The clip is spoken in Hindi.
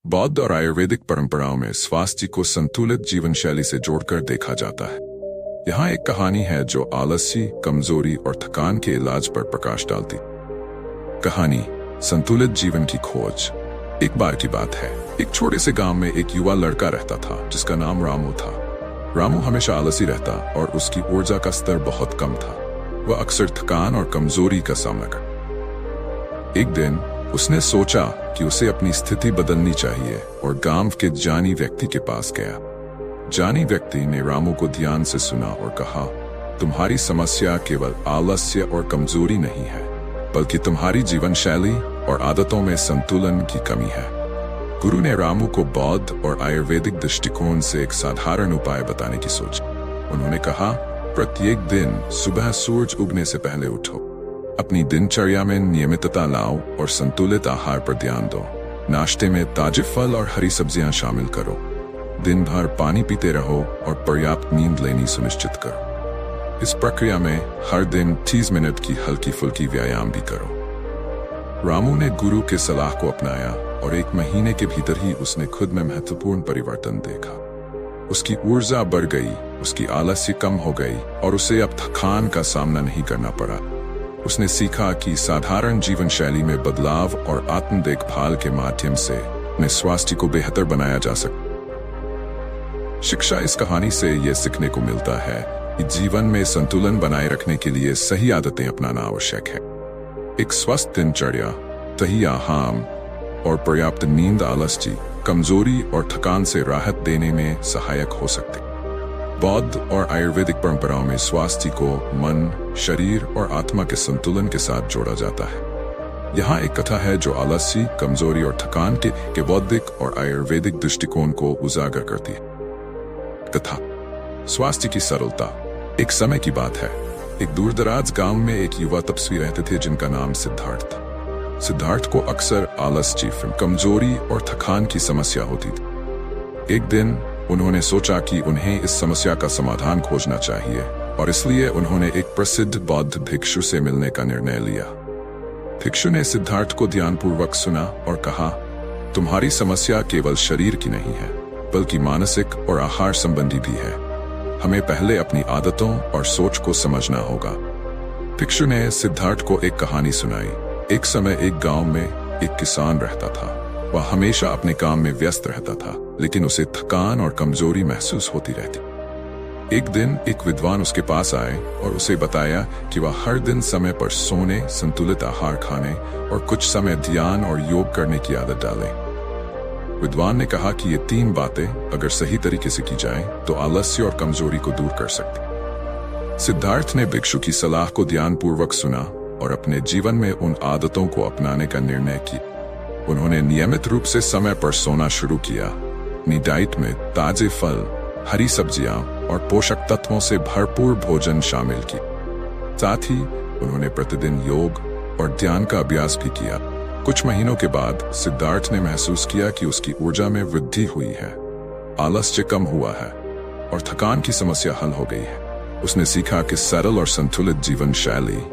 बौद्ध और आयुर्वेदिक परंपराओं में स्वास्थ्य को संतुलित जीवन शैली से जोड़कर देखा जाता है। यहाँ एक कहानी है जो आलस्य, कमजोरी और थकान के इलाज पर प्रकाश डालती। कहानी संतुलित जीवन की खोज। एक बार की बात है, एक छोटे से गांव में एक युवा लड़का रहता था जिसका नाम रामू था। रामू हमेशा आलसी रहता और उसकी ऊर्जा का स्तर बहुत कम था। वह अक्सर थकान और कमजोरी का सामना करता। एक दिन उसने सोचा कि उसे अपनी स्थिति बदलनी चाहिए और गांव के जानी व्यक्ति के पास गया। जानी व्यक्ति ने रामू को ध्यान से सुना और कहा, तुम्हारी समस्या केवल आलस्य और कमजोरी नहीं है, बल्कि तुम्हारी जीवन शैली और आदतों में संतुलन की कमी है। गुरु ने रामू को बौद्ध और आयुर्वेदिक दृष्टिकोण से एक साधारण उपाय बताने की सोची। उन्होंने कहा, प्रत्येक दिन सुबह सूरज उगने से पहले उठो, अपनी दिनचर्या में नियमितता लाओ और संतुलित आहार पर ध्यान दो। नाश्ते में ताजे फल और हरी सब्जियां शामिल करो। दिन भर पानी पीते रहो और पर्याप्त नींद लेनी सुनिश्चित करो। इस प्रक्रिया में हर दिन 30 मिनट की हल्की फुल्की व्यायाम भी करो। रामू ने गुरु के सलाह को अपनाया और 1 महीने के भीतर ही उसने खुद में महत्वपूर्ण परिवर्तन देखा। उसकी ऊर्जा बढ़ गई, उसकी आलस्य कम हो गई और उसे अब थकान का सामना नहीं करना पड़ा। उसने सीखा कि साधारण जीवन शैली में बदलाव और आत्म देखभाल के माध्यम से अपने स्वास्थ्य को बेहतर बनाया जा सकता। शिक्षा इस कहानी से यह सीखने को मिलता है कि जीवन में संतुलन बनाए रखने के लिए सही आदतें अपनाना आवश्यक है। एक स्वस्थ दिनचर्या, सही आहार और पर्याप्त नींद आलस्य, कमजोरी और थकान से राहत देने में सहायक हो सकते। बौद्ध और आयुर्वेदिक परंपराओं में स्वास्थ्य को मन, शरीर और आत्मा के संतुलन के साथ जोड़ा जाता है। यहाँ एक कथा है जो आलस्य, कमजोरी और थकान के बौद्धिक और आयुर्वेदिक दृष्टिकोण को उजागर करती है। कथा, स्वास्थ्य की सरलता। एक समय की बात है, एक दूरदराज गांव में एक युवा तपस्वी रहते थे जिनका नाम सिद्धार्थ था। सिद्धार्थ को अक्सर आलस्य, कमजोरी और थकान की समस्या होती थी। एक दिन उन्होंने सोचा कि उन्हें इस समस्या का समाधान खोजना चाहिए और इसलिए उन्होंने एक प्रसिद्ध बौद्ध भिक्षु से मिलने का निर्णय लिया। भिक्षु ने सिद्धार्थ को ध्यानपूर्वक सुना और कहा, तुम्हारी समस्या केवल शरीर की नहीं है, बल्कि मानसिक और आहार संबंधी भी है। हमें पहले अपनी आदतों और सोच को समझना होगा। भिक्षु ने सिद्धार्थ को एक कहानी सुनाई। एक समय एक गांव में एक किसान रहता था। वह हमेशा अपने काम में व्यस्त रहता था, लेकिन उसे थकान और कमजोरी महसूस होती रहती। एक दिन एक विद्वान उसके पास आए और उसे बताया कि वह हर दिन समय पर सोने, संतुलित आहार खाने और कुछ समय ध्यान और योग करने की आदत डाले। विद्वान ने कहा कि ये 3 बातें अगर सही तरीके से की जाएं, तो आलस्य और कमजोरी को दूर कर सकती। सिद्धार्थ ने भिक्षु की सलाह को ध्यानपूर्वक सुना और अपने जीवन में उन आदतों को अपनाने का निर्णय किया। उन्होंने नियमित रूप से समय पर सोना शुरू किया, अपनी डाइट में ताजे फल, हरी सब्जियां और पोषक तत्वों से भरपूर भोजन शामिल की। साथ ही उन्होंने प्रतिदिन योग और ध्यान का अभ्यास भी किया। कुछ महीनों के बाद सिद्धार्थ ने महसूस किया कि उसकी ऊर्जा में वृद्धि हुई है, आलस्य कम हुआ है और थकान की समस्या हल हो गई है। उसने सीखा कि सरल और संतुलित जीवन शैली